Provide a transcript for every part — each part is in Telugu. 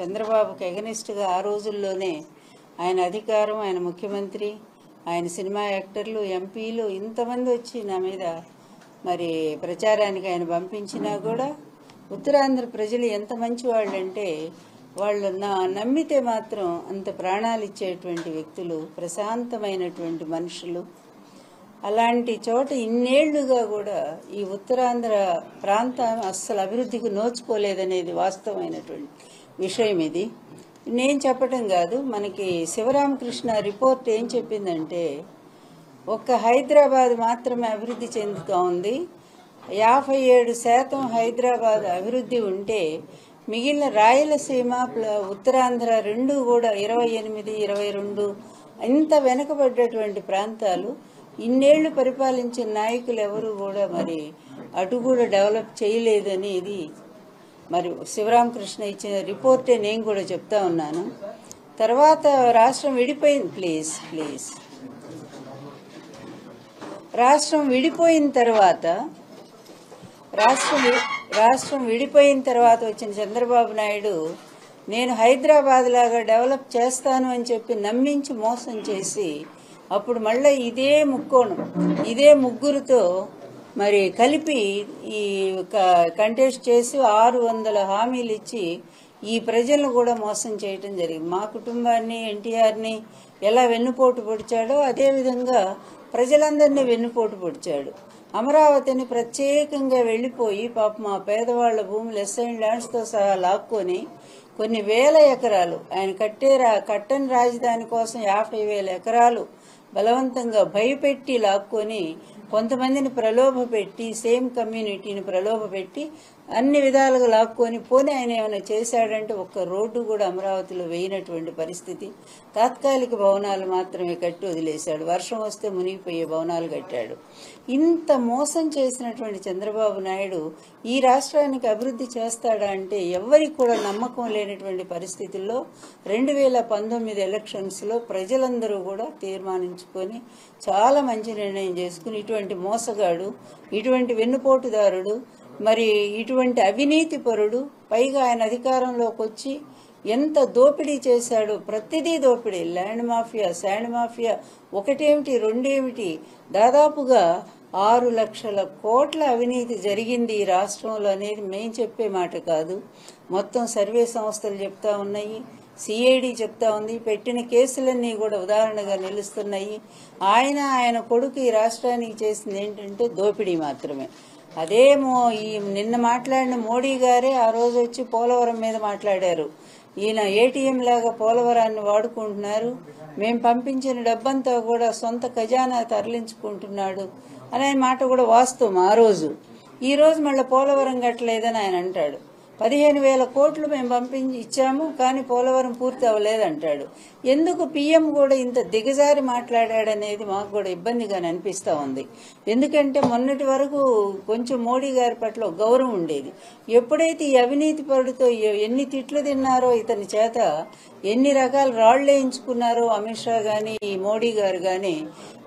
చంద్రబాబుకి ఎగనిస్ట్గా ఆ రోజుల్లోనే ఆయన అధికారం, ఆయన ముఖ్యమంత్రి, ఆయన సినిమా యాక్టర్లు, ఎంపీలు ఇంతమంది వచ్చి నా మీద మరి ప్రచారానికి ఆయన పంపించినా కూడా ఉత్తరాంధ్ర ప్రజలు ఎంత మంచి వాళ్ళంటే వాళ్ళు నమ్మితే మాత్రం అంత ప్రాణాలు ఇచ్చేటువంటి వ్యక్తులు, ప్రశాంతమైనటువంటి మనుషులు. అలాంటి చోట ఇన్నేళ్లుగా కూడా ఈ ఉత్తరాంధ్ర ప్రాంతం అస్సలు అభివృద్ధికి నోచుకోలేదనేది వాస్తవమైనటువంటి విషయం. ఇది నేను చెప్పటం కాదు, మనకి శివరామకృష్ణ రిపోర్ట్ ఏం చెప్పిందంటే ఒక్క హైదరాబాద్ మాత్రమే అభివృద్ధి చెందుతూ ఉంది. 57% హైదరాబాద్ అభివృద్ధి ఉంటే మిగిలిన రాయలసీమ ఉత్తరాంధ్ర రెండు కూడా 28, 22 ఇంత వెనుకబడ్డటువంటి ప్రాంతాలు. ఇన్నేళ్లు పరిపాలించిన నాయకులు ఎవరు కూడా మరి అటు కూడా డెవలప్ చేయలేదని ఇది మరి శివరామకృష్ణ ఇచ్చిన రిపోర్టే నేను కూడా చెప్తా ఉన్నాను. తర్వాత రాష్ట్రం విడిపోయింది. ప్లీజ్ రాష్ట్రం విడిపోయిన తర్వాత వచ్చిన చంద్రబాబు నాయుడు నేను హైదరాబాద్ లాగా డెవలప్ చేస్తాను అని చెప్పి నమ్మించి మోసం చేసి అప్పుడు మళ్ళీ ఇదే ముక్కోణం, ఇదే ముగ్గురుతో మరి కలిపి ఈ కంటెస్ట్ చేసి 600 హామీలు ఇచ్చి ఈ ప్రజలను కూడా మోసం చేయటం జరిగింది. మా కుటుంబాన్ని, ఎన్టీఆర్ని ఎలా వెన్నుపోటు పొడిచాడో అదేవిధంగా ప్రజలందరినీ వెన్నుపోటు పొడిచాడు. అమరావతిని ప్రత్యేకంగా వెళ్లిపోయి పాప మా పేదవాళ్ల భూములు ఎస్ఐన్ ల్యాండ్స్తో సహా లాక్కొని కొన్ని వేల ఎకరాలు ఆయన కట్టని రాజధాని కోసం 50,000 ఎకరాలు బలవంతంగా భయపెట్టి లాక్కొని కొంతమందిని ప్రలోభపెట్టి సేమ్ కమ్యూనిటీని ప్రలోభపెట్టి అన్ని విధాలుగా లాక్కొని పోనీ ఆయన ఏమైనా చేశాడంటే ఒక్క రోడ్డు కూడా అమరావతిలో వేయనటువంటి పరిస్థితి. తాత్కాలిక భవనాలు మాత్రమే కట్టి వదిలేశాడు. వర్షం వస్తే మునిగిపోయే భవనాలు కట్టాడు. ఇంత మోసం చేసినటువంటి చంద్రబాబు నాయుడు ఈ రాష్ట్రానికి అభివృద్ధి చేస్తాడా అంటే ఎవరికి కూడా నమ్మకం లేనటువంటి పరిస్థితుల్లో 2019 ఎలక్షన్స్లో ప్రజలందరూ కూడా తీర్మానించుకొని చాలా మంచి నిర్ణయం చేసుకుని ఇటువంటి మోసగాడు, ఇటువంటి వెన్నుపోటుదారుడు, మరి ఇటువంటి అవినీతి పరుడు, పైగా ఆయన అధికారంలోకి వచ్చి ఎంత దోపిడీ చేశాడు. ప్రతిదీ దోపిడీ. ల్యాండ్ మాఫియా, శాండ్ మాఫియా ఒకటేమిటి రెండేమిటి, దాదాపుగా 6 లక్షల కోట్ల అవినీతి జరిగింది ఈ రాష్ట్రంలో అనేది మేం చెప్పే మాట కాదు. మొత్తం సర్వే సంస్థలు చెప్తా ఉన్నాయి, సిఐడి చెప్తా ఉంది. పెట్టిన కేసులన్నీ కూడా ఉదాహరణగా నిలుస్తున్నాయి. ఆయన కొడుకు ఈ రాష్ట్రానికి చేసింది ఏంటంటే దోపిడీ మాత్రమే. ఈ నిన్న మాట్లాడిన మోడీ గారే ఆ రోజు వచ్చి పోలవరం మీద మాట్లాడారు. ఈయన ఏటీఎం లాగా పోలవరాన్ని వాడుకుంటున్నారు, మేం పంపించిన డబ్బంతా కూడా సొంత ఖజానా తరలించుకుంటున్నాడు అనే మాట కూడా వాస్తవం ఆ రోజు. ఈ రోజు మళ్ళీ పోలవరం కట్టలేదని ఆయన అంటాడు. 15,000 కోట్లు మేము ఇచ్చాము కానీ పోలవరం పూర్తి అవ్వలేదంటాడు. ఎందుకు పీఎం కూడా ఇంత దిగజారి మాట్లాడాడనేది మాకు కూడా ఇబ్బందిగానే అనిపిస్తూ ఉంది. ఎందుకంటే మొన్నటి వరకు కొంచెం మోడీ గారి పట్ల గౌరవం ఉండేది. ఎప్పుడైతే ఈ అవినీతి పరుడితో ఎన్ని తిట్లు తిన్నారో, ఇతని చేత ఎన్ని రకాల రాళ్లు వేయించుకున్నారో అమిత్ షా గాని ఈ మోడీ గారు గాని,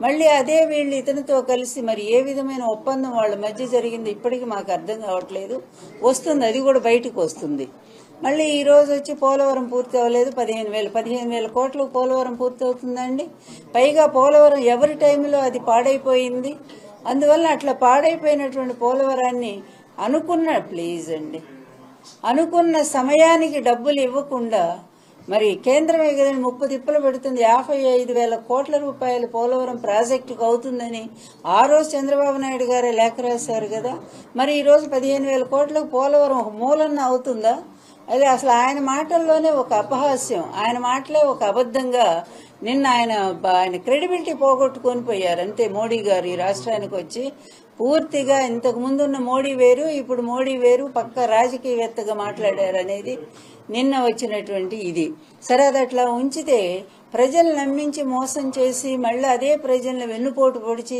మళ్ళీ అదే వీళ్ళు ఇతనితో కలిసి మరి ఏ విధమైన ఒప్పందం వాళ్ళ మధ్య జరిగింది ఇప్పటికీ మాకు అర్థం కావట్లేదు. వస్తుంది, అది కూడా బయటకు వస్తుంది. మళ్ళీ ఈ రోజు వచ్చి పోలవరం పూర్తి అవ్వలేదు, 15,000 కోట్లకు పోలవరం పూర్తి అవుతుందండి. పైగా పోలవరం ఎవరి టైంలో అది పాడైపోయింది. అందువల్ల అట్లా పాడైపోయినటువంటి పోలవరాన్ని అనుకున్న సమయానికి డబ్బులు ఇవ్వకుండా మరి కేంద్రమే కదండి 30 తిప్పలు పెడుతుంది. 55,000 కోట్ల రూపాయలు పోలవరం ప్రాజెక్టుకు అవుతుందని ఆ రోజు చంద్రబాబు నాయుడు గారే లేఖ రాశారు కదా. మరి ఈ రోజు 15,000 కోట్లకు పోలవరం ఒక మూలన్న అవుతుందా? అది అసలు ఆయన మాటల్లోనే ఒక అపహాస్యం, ఆయన మాటలే ఒక అబద్ధంగా నిన్న ఆయన క్రెడిబిలిటీ పోగొట్టుకొని పోయారు అంతే. మోడీ గారు ఈ రాష్ట్రానికి వచ్చి పూర్తిగా ఇంతకు ముందున్న మోడీ వేరు, ఇప్పుడు మోడీ వేరు, పక్క రాజకీయవేత్తగా మాట్లాడారు అనేది నిన్న వచ్చినటువంటి ఇది. సరే, అది అట్లా ఉంచితే ప్రజలు నమ్మించి మోసం చేసి మళ్ళీ అదే ప్రజల్ని వెన్నుపోటు పొడిచి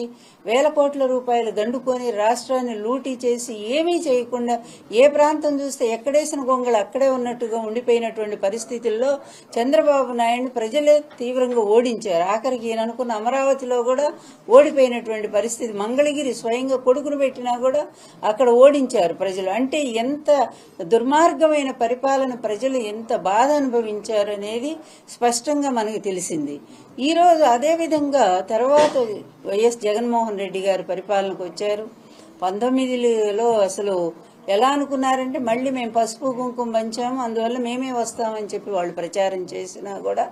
వేల కోట్ల రూపాయలు దండుకొని రాష్ట్రాన్ని లూటీ చేసి ఏమీ చేయకుండా ఏ ప్రాంతం చూస్తే ఎక్కడేసిన గొంగళి అక్కడే ఉన్నట్టుగా ఉండిపోయినటువంటి పరిస్థితుల్లో చంద్రబాబు నాయుడిని ప్రజలే తీవ్రంగా ఓడించారు. ఆఖరికి ఈయన అనుకున్న అమరావతిలో కూడా ఓడిపోయినటువంటి పరిస్థితి. మంగళగిరి స్వయంగా కొడుకును పెట్టినా కూడా అక్కడ ఓడించారు ప్రజలు. అంటే ఎంత దుర్మార్గమైన పరిపాలన, ప్రజలు ఎంత బాధ అనుభవించారు అనేది స్పష్టంగా మనకు తెలిసింది. ఈరోజు అదేవిధంగా తర్వాత వైఎస్ జగన్మోహన్ రెడ్డి గారు పరిపాలనకు వచ్చారు. 19లో అసలు ఎలా అనుకున్నారంటే మళ్ళీ మేము పసుపు కుంకుమ పంచాము, అందువల్ల మేమే వస్తామని చెప్పి వాళ్ళు ప్రచారం చేసినా కూడా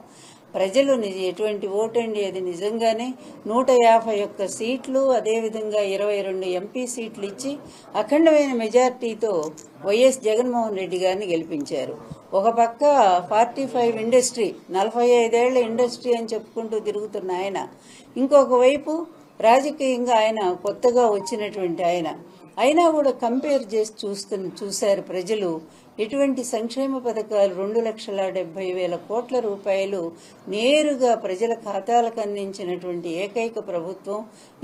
ప్రజలు ఎటువంటి ఓటండి అది నిజంగానే 151 సీట్లు, అదేవిధంగా 22 ఎంపీ సీట్లు ఇచ్చి అఖండమైన మెజార్టీతో వైఎస్ జగన్మోహన్ రెడ్డి గారిని గెలిపించారు. ఒక పక్క 45 ఇండస్ట్రీ, 45 ఏళ్ల ఇండస్ట్రీ అని చెప్పుకుంటూ తిరుగుతున్న ఆయన, ఇంకొక వైపు రాజకీయంగా ఆయన కొత్తగా వచ్చినటువంటి ఆయన, అయినా కూడా కంపేర్ చేసి చూశారు ప్రజలు. ఎటువంటి సంక్షేమ పథకాలు 2,70,000 కోట్ల రూపాయలు నేరుగా ప్రజల ఖాతాలకు అందించినటువంటి ఏకైక ప్రభుత్వం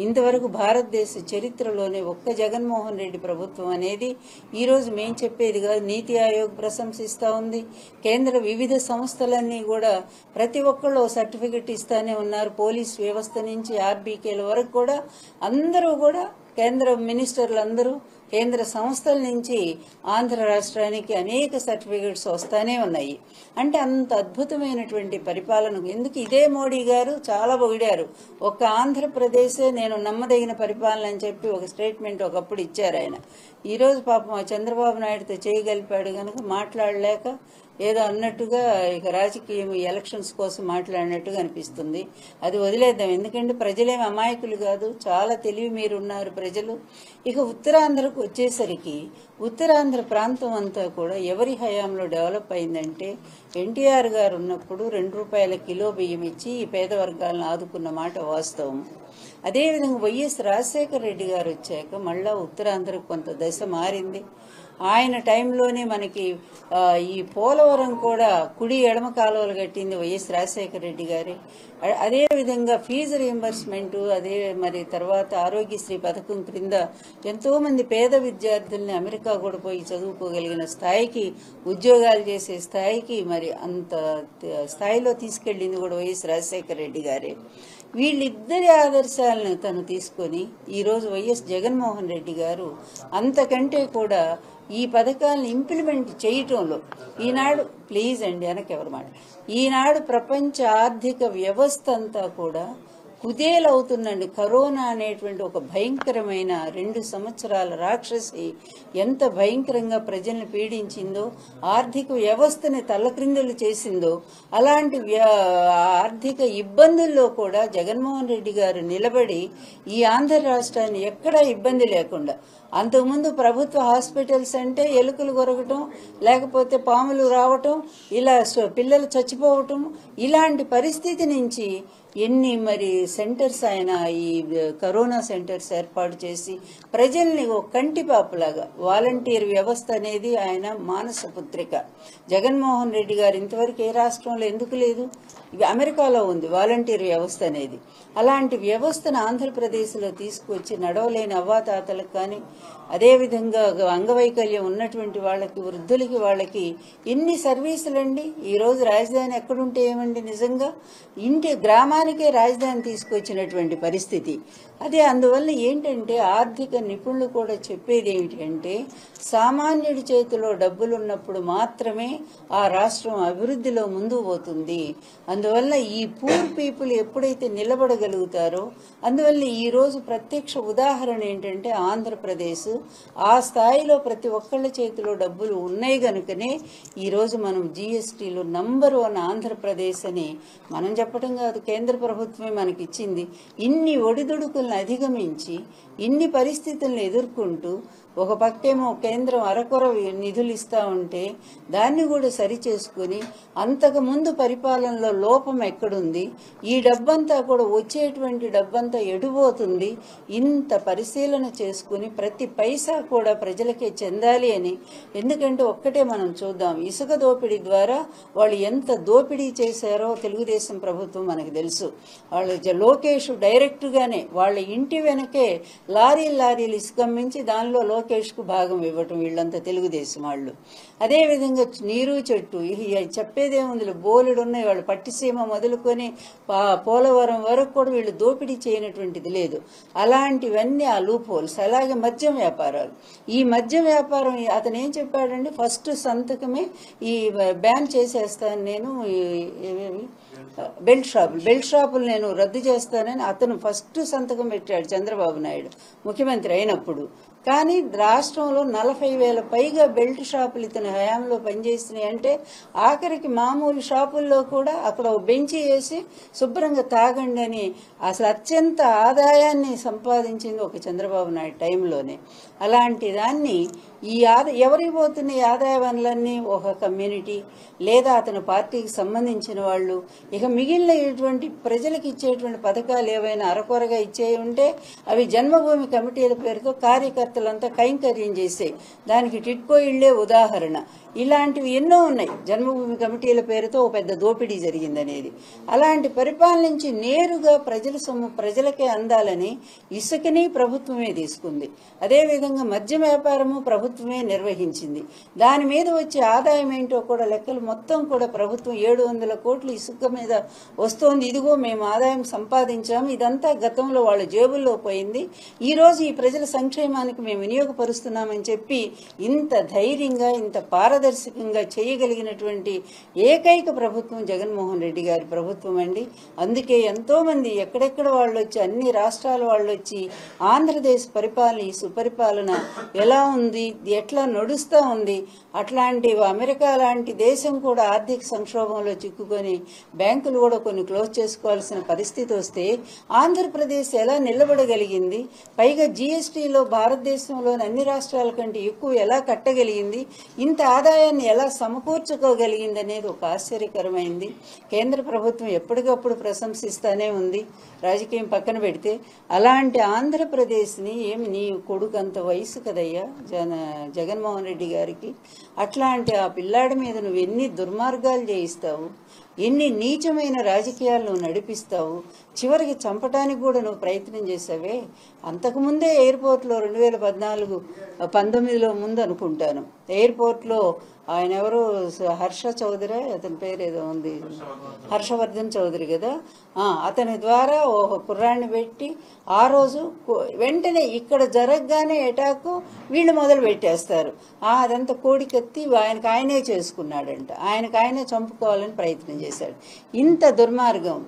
ఇంతవరకు భారతదేశ చరిత్రలోనే ఒక్క జగన్మోహన్ రెడ్డి ప్రభుత్వం అనేది ఈరోజు మేం చెప్పేది కాదు, నీతి ఆయోగ్ ప్రశంసిస్తూ ఉంది. కేంద్ర వివిధ సంస్థలన్నీ కూడా ప్రతి ఒక్కళ్ళు సర్టిఫికెట్ ఇస్తానే ఉన్నారు. పోలీస్ వ్యవస్థ నుంచి ఆర్బీకేల వరకు కూడా అందరూ కూడా కేంద్ర మినిస్టర్లందరూ కేంద్ర సంస్థల నుంచి ఆంధ్ర రాష్ట్రానికి అనేక సర్టిఫికెట్స్ వస్తానే ఉన్నాయి. అంటే అంత అద్భుతమైనటువంటి పరిపాలన. ఎందుకు ఇదే మోడీ గారు చాలా పొగిడారు, ఒక ఆంధ్రప్రదేశే నేను నమ్మదగిన పరిపాలన అని చెప్పి ఒక స్టేట్మెంట్ ఒకప్పుడు ఇచ్చారు ఆయన. ఈరోజు పాపం చంద్రబాబు నాయుడుతో చేయగలిపాడు కనుక మాట్లాడలేక ఏదో అన్నట్టుగా ఇక రాజకీయం ఎలక్షన్స్ కోసం మాట్లాడినట్టుగా అనిపిస్తుంది. అది వదిలేద్దాం, ఎందుకంటే ప్రజలేమి అమాయకులు కాదు, చాలా తెలివి మీరున్నారు ప్రజలు. ఇక ఉత్తరాంధ్రకు వచ్చేసరికి ఉత్తరాంధ్ర ప్రాంతం అంతా కూడా ఎవరి హయాంలో డెవలప్ అయిందంటే ఎన్టీఆర్ గారు ఉన్నప్పుడు 2 రూపాయల కిలో బియ్యం ఇచ్చి ఈ పేద వర్గాలను ఆదుకున్న మాట వాస్తవం. అదేవిధంగా వైఎస్ రాజశేఖర రెడ్డి గారు వచ్చాక మళ్ళా ఉత్తరాంధ్రకు కొంత దశ మారింది. ఆయన టైంలోనే మనకి ఈ పోలవరం కూడా కుడి ఎడమ కాలువలు కట్టింది వైఎస్ రాజశేఖర రెడ్డి గారి. అదేవిధంగా ఫీజు రీయింబర్స్మెంట్, అదే మరి తర్వాత ఆరోగ్యశ్రీ పథకం క్రింద ఎంతో మంది పేద విద్యార్థుల్ని అమెరికా కూడా పోయి చదువుకోగలిగిన స్థాయికి, ఉద్యోగాలు చేసే స్థాయికి మరి అంత స్థాయిలో తీసుకెళ్లింది కూడా వైఎస్ రాజశేఖర రెడ్డి గారే. వీళ్ళిద్దరి ఆదర్శాలను తను తీసుకొని ఈరోజు వైఎస్ జగన్మోహన్ రెడ్డి గారు అంతకంటే కూడా ఈ పథకాలను ఇంప్లిమెంట్ చేయటంలో ఈనాడు ప్లీజ్ అండి వెనకెవరు మాట ఈనాడు ప్రపంచ ఆర్థిక వ్యవస్థ అంతా కూడా కుదేలవుతుందండి. కరోనా అనేటువంటి ఒక భయంకరమైన 2 సంవత్సరాల రాక్షసి ఎంత భయంకరంగా ప్రజల్ని పీడించిందో, ఆర్థిక వ్యవస్థని తల్లక్రిందులు చేసిందో, అలాంటి ఆర్థిక ఇబ్బందుల్లో కూడా జగన్మోహన్ రెడ్డి గారు నిలబడి ఈ ఆంధ్ర రాష్ట్రాన్ని ఎక్కడా ఇబ్బంది లేకుండా, అంతకుముందు ప్రభుత్వ హాస్పిటల్స్ అంటే ఎలుకలు కొరగటం, లేకపోతే పాములు రావటం, ఇలా పిల్లలు చచ్చిపోవటం, ఇలాంటి పరిస్థితి నుంచి ఎన్ని మరి సెంటర్స్ ఆయన ఈ కరోనా సెంటర్స్ ఏర్పాటు చేసి ప్రజల్ని ఒక కంటిపాపులాగా వాలంటీర్ వ్యవస్థ అనేది ఆయన మానస పుత్రిక. జగన్మోహన్ రెడ్డి గారు ఇంతవరకు ఏ రాష్ట్రంలో ఎందుకు లేదు? ఇవి అమెరికాలో ఉంది వాలంటీర్ వ్యవస్థ అనేది. అలాంటి వ్యవస్థను ఆంధ్రప్రదేశ్లో తీసుకొచ్చి నడవలేని అవ్వాతాతలకు కానీ, అదేవిధంగా అంగవైకల్యం ఉన్నటువంటి వాళ్ళకి, వృద్ధులకి, వాళ్ళకి ఎన్ని సర్వీసులండి. ఈరోజు రాజధాని ఎక్కడుంటే ఏమండి, నిజంగా ఇంటి గ్రామానికే రాజధాని తీసుకొచ్చినటువంటి పరిస్థితి. అదే అందువల్ల ఏంటంటే ఆర్థిక నిపుణులు కూడా చెప్పేది ఏమిటంటే సామాన్యుడి చేతిలో డబ్బులున్నప్పుడు మాత్రమే ఆ రాష్ట్రం అభివృద్ధిలో ముందుకు పోతుంది. అందువల్ల ఈ పూర్ పీపుల్ ఎప్పుడైతే నిలబడగలుగుతారో, అందువల్ల ఈరోజు ప్రత్యక్ష ఉదాహరణ ఏంటంటే ఆంధ్రప్రదేశ్ ఆ స్థాయిలో ప్రతి ఒక్కళ్ళ చేతిలో డబ్బులు ఉన్నాయి కనుకనే ఈరోజు మనం జీఎస్టీలో నంబర్ 1 ఆంధ్రప్రదేశ్ అని మనం చెప్పడం కాదు, కేంద్ర ప్రభుత్వమే మనకిచ్చింది. ఇన్ని ఒడిదుడుకులను పరిస్థితులను అధిగమించి ఇన్ని పరిస్థితులను ఎదుర్కొంటూ ఒక పక్కేమో కేంద్రం అరకొర నిధులు ఇస్తా ఉంటే దాన్ని కూడా సరి చేసుకుని అంతకుముందు పరిపాలనలో లోపం ఎక్కడుంది, ఈ డబ్బంతా కూడా వచ్చేటువంటి డబ్బంతా ఎడిపోతుంది, ఇంత పరిశీలన చేసుకుని ప్రతి పైసా కూడా ప్రజలకే చెందాలి అని. ఎందుకంటే ఒక్కటే మనం చూద్దాం, ఇసుక దోపిడీ ద్వారా వాళ్ళు ఎంత దోపిడీ చేశారో తెలుగుదేశం ప్రభుత్వం మనకు తెలుసు. వాళ్ళు లోకేష్ డైరెక్ట్గానే వాళ్ళ ఇంటి వెనకే లారీలు ఇసుక అమ్మించి దానిలో లోకేష్కు భాగం ఇవ్వటం వీళ్ళంతా తెలుగుదేశం వాళ్ళు. అదేవిధంగా నీరు చెట్టు చెప్పేదేముంది, బోలెడు ఉన్నాయి. వాళ్ళు పట్టిసీమ మొదలుకొని పోలవరం వరకు కూడా వీళ్ళు దోపిడీ చేయనటువంటిది లేదు. అలాంటివన్నీ ఆ లూప్ హోల్స్. అలాగే మద్యం వ్యాపారాలు, ఈ మద్యం వ్యాపారం అతను ఏం చెప్పాడండి, ఫస్ట్ సంతకమే ఈ బ్యాన్ చేసేస్తాను నేను, బెల్ట్ షాపులు నేను రద్దు చేస్తానని అతను ఫస్ట్ సంతకం పెట్టాడు చంద్రబాబు నాయుడు ముఖ్యమంత్రి అయినప్పుడు. కానీ రాష్ట్రంలో 40,000 పైగా బెల్ట్ షాపులు ఇతని హయాంలో పనిచేస్తున్నాయి. అంటే ఆఖరికి మామూలు షాపుల్లో కూడా అక్కడ బెంచి వేసి శుభ్రంగా తాగండి అని అసలు అత్యంత ఆదాయాన్ని సంపాదించింది ఒక చంద్రబాబు నాయుడు టైంలోనే. అలాంటి దాన్ని ఎవరికి పోతున్న ఈ ఆదాయ వనరులన్నీ ఒక కమ్యూనిటీ లేదా అతని పార్టీకి సంబంధించిన వాళ్ళు. ఇక మిగిలిన ఇటువంటి ప్రజలకు ఇచ్చేటువంటి పథకాలు ఏవైనా అరకొరగా ఇచ్చే ఉంటే అవి జన్మభూమి కమిటీల పేరుతో కార్యకర్తలంతా కైంకర్యం చేసాయి. దానికి టిట్కో ఇళ్లే ఉదాహరణ. ఇలాంటివి ఎన్నో ఉన్నాయి. జన్మభూమి కమిటీల పేరుతో ఒక పెద్ద దోపిడీ జరిగిందనేది. అలాంటి పరిపాలన నుంచి నేరుగా ప్రజల సొమ్ము ప్రజలకే అందాలని ఇసుకని ప్రభుత్వమే తీసుకుంది. అదేవిధంగా మద్యం వ్యాపారము ప్రభుత్వమే నిర్వహించింది. దాని మీద వచ్చే ఆదాయం ఏంటో కూడా లెక్కలు మొత్తం కూడా ప్రభుత్వం 700 కోట్లు ఇసుక మీద వస్తోంది. ఇదిగో మేము ఆదాయం సంపాదించాము, ఇదంతా గతంలో వాళ్ళ జేబుల్లో పోయింది, ఈ రోజు ఈ ప్రజల సంక్షేమానికి మేము వినియోగపరుస్తున్నామని చెప్పి ఇంత ధైర్యంగా ఇంత పారదర్శకంగా చేయగలిగినటువంటి ఏకైక ప్రభుత్వం జగన్మోహన్ రెడ్డి గారి ప్రభుత్వం అండి. అందుకే ఎంతో మంది ఎక్కడెక్కడ వాళ్ళు వచ్చి, అన్ని రాష్ట్రాల వాళ్ళు వచ్చి ఆంధ్రదేశ్ పరిపాలన, ఈ సుపరిపాలన ఎలా ఉంది, ఎట్లా నడుస్తూ ఉంది, అట్లాంటి అమెరికా లాంటి దేశం కూడా ఆర్థిక సంక్షోభంలో చిక్కుకొని బ్యాంకులు కూడా కొన్ని క్లోజ్ చేసుకోవాల్సిన పరిస్థితి వస్తే ఆంధ్రప్రదేశ్ ఎలా నిలబడగలిగింది, పైగా జీఎస్టీలో భారతదేశంలోని అన్ని రాష్ట్రాల కంటే ఎక్కువ ఎలా కట్టగలిగింది, ఇంత ఆదాయాన్ని ఎలా సమకూర్చుకోగలిగింది అనేది ఒక ఆశ్చర్యకరమైంది. కేంద్ర ప్రభుత్వం ఎప్పటికప్పుడు ప్రశంసిస్తానే ఉంది, రాజకీయం పక్కన పెడితే. అలాంటి ఆంధ్రప్రదేశ్ని ఏమి నీ కొడుకు అంత వయసు కదయ్యా జగన్మోహన్ రెడ్డి గారికి, అట్లాంటి ఆ పిల్లాడి మీద నువ్వు ఎన్ని దుర్మార్గాలు చేయిస్తావు, ఎన్ని నీచమైన రాజకీయాలు నువ్వు నడిపిస్తావు, చివరికి చంపడానికి కూడా నువ్వు ప్రయత్నం చేసావే. అంతకుముందే ఎయిర్పోర్ట్లో 2014-19లో ముందు అనుకుంటాను, ఎయిర్పోర్ట్లో ఆయన ఎవరు హర్ష చౌదరి, అతని పేరు ఏదో ఉంది, హర్షవర్ధన్ చౌదరి కదా, అతని ద్వారా ఒక కుర్రాన్ని పెట్టి ఆ రోజు వెంటనే ఇక్కడ జరగగానే అటాక్ వీళ్ళు మొదలు పెట్టేస్తారు. అదంతా కోడికత్తి ఆయనకు ఆయనే చేసుకున్నాడంట, ఆయనకు ఆయనే చంపుకోవాలని ప్రయత్నం చేశాడు. ఇంత దుర్మార్గం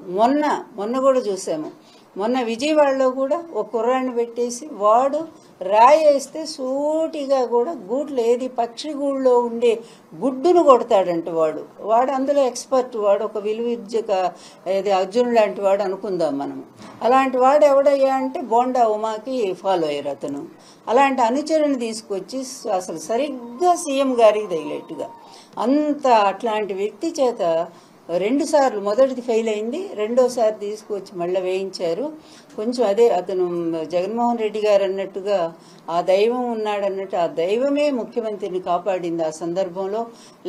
మొన్న కూడా చూసాము. మొన్న విజయవాడలో కూడా ఒక కుర్రాన్ని పెట్టేసి వాడు రాయేస్తే సూటిగా కూడా గూట్లో ఏది పక్షి గూళ్ళలో ఉండే గుడ్డును కొడతాడంట. వాడు అందులో ఎక్స్పర్ట్, వాడు ఒక విలువిద్యక ఏది అర్జున్ లాంటి వాడు అనుకుందాం మనము. అలాంటి వాడు ఎవడయ్యా అంటే బోండా ఉమాకి ఫాలో అయ్యారు అతను. అలాంటి అనుచరుని తీసుకొచ్చి అసలు సరిగ్గా సీఎం గారికి తగిలేట్టుగా అట్లాంటి వ్యక్తి చేత 2 సార్లు, మొదటిది ఫెయిల్ అయింది, రెండోసారి తీసుకొచ్చి మళ్ళీ వేయించారు. కొంచెం అదే అతను జగన్మోహన్ రెడ్డి గారు అన్నట్టుగా ఆ దైవం ఉన్నాడన్నట్టు ఆ దైవమే ముఖ్యమంత్రిని కాపాడింది ఆ సందర్భంలో.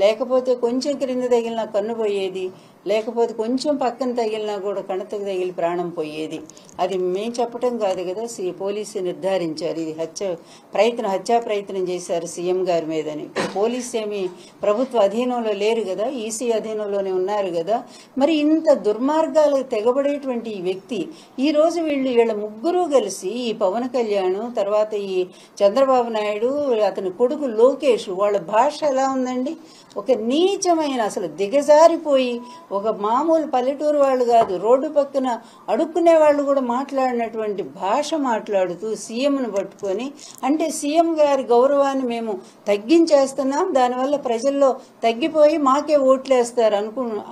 లేకపోతే కొంచెం క్రింద తగిలినా కన్ను పోయేది, లేకపోతే కొంచెం పక్కన తగిలినా కూడా కణతకు తగిలి ప్రాణం పోయేది. అది మేము చెప్పటం కాదు కదా, పోలీసు నిర్ధారించారు. ఇది హత్యా ప్రయత్నం చేశారు సీఎం గారి మీదని. పోలీసు ఏమి ప్రభుత్వ అధీనంలో లేరు కదా, ఈసీ అధీనంలోనే ఉన్నారు కదా. మరి ఇంత దుర్మార్గాలకు తెగబడేటువంటి ఈ వ్యక్తి ఈ రోజు వీళ్ళ ముగ్గురు కలిసి, ఈ పవన్ కళ్యాణ్ తర్వాత ఈ చంద్రబాబు నాయుడు, అతని కొడుకు లోకేష్, వాళ్ళ భాష ఎలా ఉందండి, ఒక నీచమైన, అసలు దిగజారిపోయి ఒక మామూలు పల్లెటూరు వాళ్ళు కాదు, రోడ్డు పక్కన అడుక్కునే వాళ్ళు కూడా మాట్లాడినటువంటి భాష మాట్లాడుతూ సీఎంను పట్టుకొని, అంటే సీఎం గారి గౌరవాన్ని మేము తగ్గించేస్తున్నాం, దానివల్ల ప్రజల్లో తగ్గిపోయి మాకే ఓట్లేస్తారు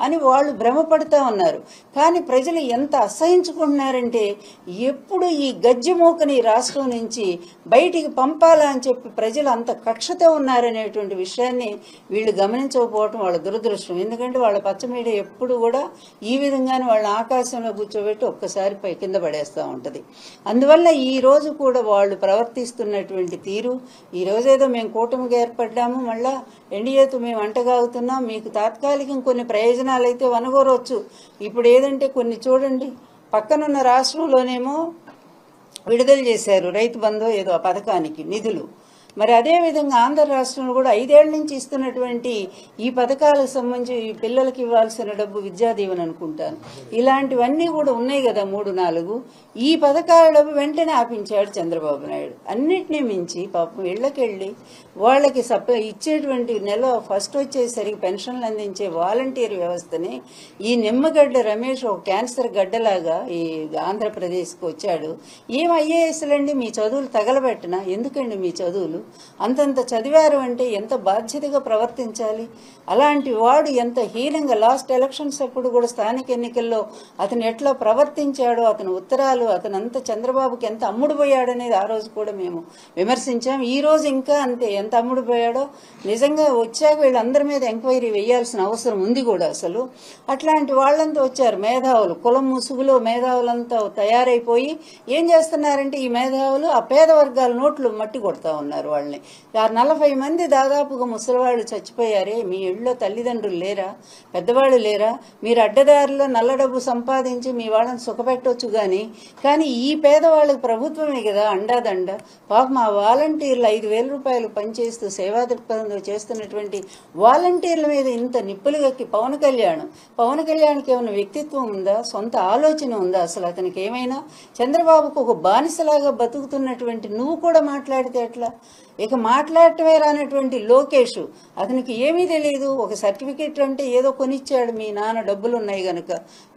అని వాళ్ళు భ్రమపడతా ఉన్నారు. కానీ ప్రజలు ఎంత అసహించుకుంటున్నారంటే ఎప్పుడు ఈ గజ్జెమూకని రాష్ట్రం నుంచి బయటికి పంపాలా అని చెప్పి ప్రజలు అంత కక్షతో ఉన్నారనేటువంటి విషయాన్ని వీళ్ళు గమనించకపోవటం వాళ్ళ దురదృష్టం. ఎందుకంటే వాళ్ళ పచ్చ మీడియా ఎప్పుడు కూడా ఈ విధంగానే వాళ్ళ ఆకాశంలో కూర్చోబెట్టి ఒక్కసారి పై కింద పడేస్తూ ఉంటుంది. అందువల్ల ఈ రోజు కూడా వాళ్ళు ప్రవర్తిస్తున్నటువంటి తీరు, ఈ రోజేదో మేము కూటమిగా ఏర్పడ్డాము, మళ్ళా ఎన్డీఏతో మేము అంటగాగుతున్నాం, మీకు తాత్కాలికం కొన్ని ప్రయోజనాలు అయితే వనగోరవచ్చు. ఇప్పుడు ఏదంటే కొన్ని చూడండి, పక్కనున్న రాష్ట్రంలోనేమో విడుదల చేశారు రైతు బంధు ఏదో ఆ పథకానికి నిధులు. మరి అదేవిధంగా ఆంధ్ర రాష్ట్రంలో కూడా 5 ఏళ్ల నుంచి ఇస్తున్నటువంటి ఈ పథకాలకు సంబంధించి పిల్లలకి ఇవ్వాల్సిన డబ్బు విద్యాదీవెన అనుకుంటాను, ఇలాంటివన్నీ కూడా ఉన్నాయి కదా 3-4. ఈ పథకాల డబ్బు వెంటనే ఆపించాడు చంద్రబాబు నాయుడు. అన్నిటినీ మించి పాపం ఇళ్లకెళ్ళి వాళ్ళకి ఇచ్చేటువంటి నెల ఫస్ట్ వచ్చేసరికి పెన్షన్లు అందించే వాలంటీర్ వ్యవస్థని ఈ నిమ్మగడ్డ రమేష్ ఒక క్యాన్సర్ గడ్డలాగా ఈ ఆంధ్రప్రదేశ్కి వచ్చాడు. ఏం ఐఏఎస్లండి, మీ చదువులు తగలబెట్టనా? ఎందుకండి మీ చదువులు? అంతంత చదివారు అంటే ఎంత బాధ్యతగా ప్రవర్తించాలి. అలాంటి వాడు ఎంత హీనంగా లాస్ట్ ఎలక్షన్స్ అప్పుడు కూడా స్థానిక ఎన్నికల్లో అతను ఎట్లా ప్రవర్తించాడో, అతని ఉత్తరాలు, అతనంతా చంద్రబాబుకి ఎంత అమ్ముడుపోయాడనేది ఆ రోజు కూడా మేము విమర్శించాం. ఈ రోజు ఇంకా అంతే, ఎంత అమ్ముడుపోయాడో నిజంగా వచ్చాక వీళ్ళందరి మీద ఎంక్వైరీ వేయాల్సిన అవసరం ఉంది కూడా. అసలు అట్లాంటి వాళ్ళంతా వచ్చారు మేధావులు, కులం ముసుగులో మేధావులంతా తయారైపోయి ఏం చేస్తున్నారంటే ఈ మేధావులు ఆ పేద వర్గాల నోట్లు మట్టి కొడతా ఉన్నారు వాళ్ళని. 40 మంది దాదాపుగా ముసలివాళ్ళు చచ్చిపోయారే, మీ ఇళ్ళలో తల్లిదండ్రులు లేరా, పెద్దవాళ్ళు లేరా? మీరు అడ్డదారిలో నల్ల డబ్బు సంపాదించి మీ వాళ్ళని సుఖపెట్టవచ్చు కానీ ఈ పేదవాళ్ళకి ప్రభుత్వమే కదా అండాదండ. పాపం ఆ వాలంటీర్లు 5,000 రూపాయలు పనిచేస్తూ సేవా దృక్పథంలో చేస్తున్నటువంటి వాలంటీర్ల మీద ఇంత నిప్పులు గక్కి పవన్ కళ్యాణ్కి ఏమైనా వ్యక్తిత్వం ఉందా? సొంత ఆలోచన ఉందా? అసలు అతనికి ఏమైనా? చంద్రబాబుకు ఒక బానిసలాగా బతుకుతున్నటువంటి నువ్వు కూడా మాట్లాడితే ఎట్లా? ఇక మాట్లాడటమే రానటువంటి లోకేష్, అతనికి ఏమీ తెలియదు. ఒక సర్టిఫికెట్ అంటే ఏదో కొనిచ్చాడు, మీ నాన్న డబ్బులు ఉన్నాయి గనక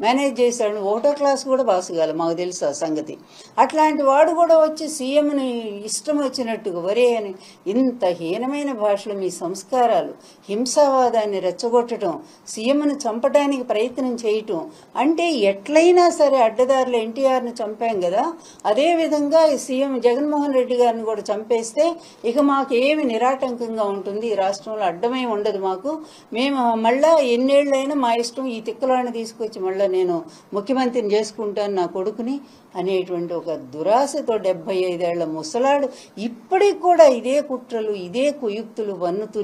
మేనేజ్ చేశాడు. 1వ క్లాస్ కూడా పాసుగాలి, మాకు తెలుసు ఆ సంగతి. అట్లాంటి వాడు కూడా వచ్చి సీఎంని ఇష్టం వచ్చినట్టుగా వరే అని ఇంత హీనమైన భాషలో మీ సంస్కారాలు, హింసావాదాన్ని రెచ్చగొట్టడం, సీఎంను చంపడానికి ప్రయత్నం చేయటం అంటే ఎట్లయినా సరే అడ్డదారులు ఎన్టీఆర్ని చంపాం కదా, అదేవిధంగా సీఎం జగన్మోహన్ రెడ్డి గారిని కూడా చంపేస్తే ఇక మాకు ఏమి నిరాటంకంగా ఉంటుంది, ఈ రాష్ట్రంలో అడ్డమే ఉండదు మాకు, మేము మళ్ళా ఎన్నేళ్లైనా మా ఇష్టం, ఈ తిక్కలాన్ని తీసుకొచ్చి మళ్ళా నేను ముఖ్యమంత్రిని చేసుకుంటాను నా కొడుకుని అనేటువంటి ఒక దురాశతో 75 ఏళ్ల ముసలాడు ఇప్పటికి కూడా ఇదే కుట్రలు, ఇదే కుయుక్తులు వన్నుతూ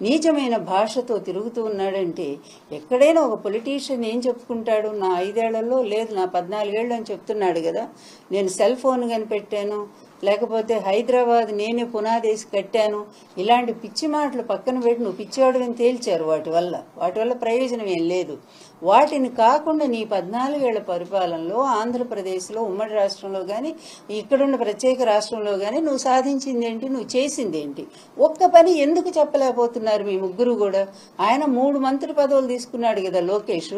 నీచమైన భాషతో తిరుగుతూ ఉన్నాడంటే ఎక్కడైనా ఒక పొలిటీషియన్ ఏం చెప్పుకుంటాడు? నా 5 ఏళ్లలో లేదు, నా 14 ఏళ్ళు అని చెప్తున్నాడు కదా, నేను సెల్ ఫోన్ కనిపెట్టాను, లేకపోతే హైదరాబాద్ నేనే పునాదేసి కట్టాను, ఇలాంటి పిచ్చి మాటలు పక్కన పెట్టి నువ్వు పిచ్చివాడిని తేల్చారు. వాటి వల్ల ప్రయోజనం ఏం లేదు. వాటిని కాకుండా నీ 14 ఏళ్ల పరిపాలనలో ఆంధ్రప్రదేశ్లో ఉమ్మడి రాష్ట్రంలో కానీ ఇక్కడున్న ప్రత్యేక రాష్ట్రంలో కానీ నువ్వు సాధించింది ఏంటి, నువ్వు చేసింది ఏంటి? ఒక్క పని ఎందుకు చెప్పలేకపోతున్నారు మీ ముగ్గురు కూడా? ఆయన 3 మంత్రి పదవులు తీసుకున్నాడు కదా లోకేష్,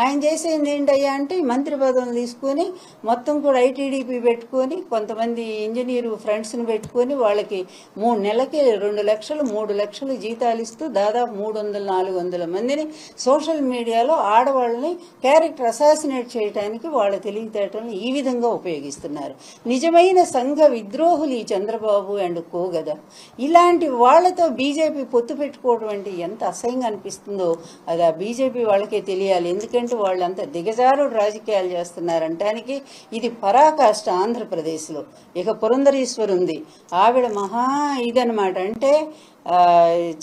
ఆయన చేసేది ఏంటయ్యా అంటే ఈ మంత్రి పదవులు తీసుకొని మొత్తం కూడా ఐటీడీపీ పెట్టుకొని కొంతమంది ఇంజనీర్ ఫ్రెండ్స్ని పెట్టుకొని వాళ్ళకి 3 నెలలకి 2 లక్షలు 3 లక్షలు జీతాలు ఇస్తూ దాదాపు 300-400 మందిని సోషల్ మీడియాలో ఆడవాళ్ళని క్యారెక్టర్ అసాసినేట్ చేయడానికి వాళ్ళ తెలివితేటలను ఈ విధంగా ఉపయోగిస్తున్నారు. నిజమైన సంఘ విద్రోహులు ఈ చంద్రబాబు అండ్ కో గదా. ఇలాంటి వాళ్లతో బీజేపీ పొత్తు పెట్టుకోవడం అంటే ఎంత అసహ్యంగా అనిపిస్తుందో అది ఆ బీజేపీ వాళ్ళకే తెలియాలి. ఎందుకంటే వాళ్ళంతా దిగజారుడు రాజకీయాలు చేస్తున్నారంటానికి ఇది పరాకాష్ట ఆంధ్రప్రదేశ్లో. ఇక పురంధరీశ్వర్ ఉంది, ఆవిడ మహా ఇదనమాట. అంటే